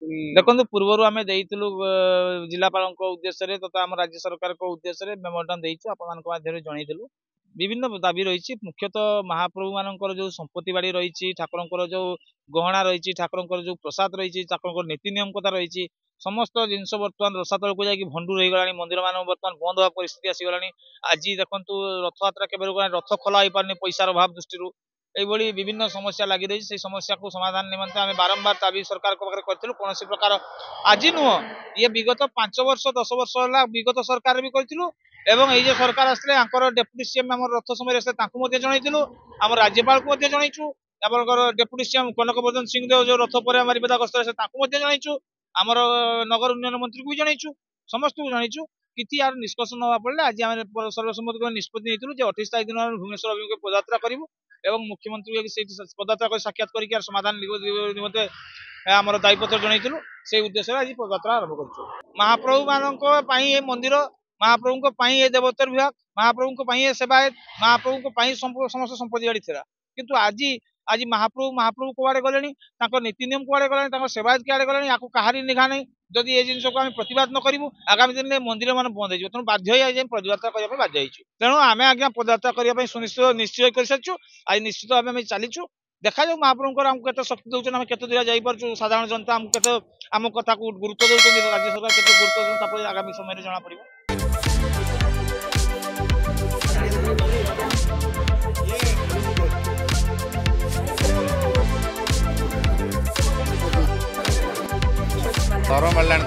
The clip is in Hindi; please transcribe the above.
देखो पूर्वर आम देलु जिलापाल उद्देश्य तथा आम राज्य सरकार उद्देश्य मेमोरांडम देचु जनइलु विभिन्न दाबी रही मुख्यतः महाप्रभु मानकर जो संपत्ति बाड़ी रही ठाकुर जो गहना रही ठाकुर जो प्रसाद रही ठाकुर नीति नियम कथा रही समस्त जिनस बर्तमान रसा तल को जाकि भंडूर हो गलानी मंदिर मान बर्तमान बंद हवा परिस्थिति आसीगलानी आज देखु रथयात्रा के रथ खोला हो पारनी पैसार अभाव दृष्टि यही विभिन्न समस्या लगी रही से समस्या को समाधान निमंते आम बारंबार दाबी सरकार कौन प्रकार आज नुह ये विगत 5 वर्ष 10 वर्ष है विगत सरकार भी करूँ एवं ये सरकार आसते डेपुटी सीएम आम रथ समय जनइलु आम राज्यपाल को जनइचु डेपुटी सीएम कनक बर्धन सिंहदेव जो रथ पर विदा गस्त जनइचु आमर नगर उन्नयन मंत्री को भी जनइचु समस्त को जनइचु किसी यार निष्कर्षण ना पड़े आज आम सर्वसम्मत निष्पत्ति 28 तारीख दिन भुवनेश्वर अभिमुखे पदयात्रा करूँ एवं मुख्यमंत्री पदयात्रा कर साक्षात कर समाधान निमंते आमर दायीपत्र जनइलु से उद्देश्य आज पदयात्रा आरंभ कर महाप्रभु मान ये मंदिर महाप्रभु ये देवोत्तर विभाग महाप्रभु ये सेवायत महाप्रभु समस्त संपत्ति गाड़ी था किंतु आज महाप्रभु कुआड़े गले नीति नियम कुआड़े गले सेवायत किए गले या कहार निघा नहीं जदि ये जिन को प्रतिवाद न करूँ आगामी दिन में मंदिर मान बंद हो तेणु बाध्य पदयात्रा करने बाध्य तेणु आम आज्ञा पदयात्रा करने सुनिश्चित निश्चय कर सारी आज निश्चित भाव में चलीचु देखा जाऊ महाप्रभु आमको केते शक्ति दौरान आम केते दूर जापर साधारण जनता आमको केते आम कथा को गुरुत्व दौरान राज्य सरकार केते गुरुत्व दूसरा आगामी समय जना पड़े Toro Malan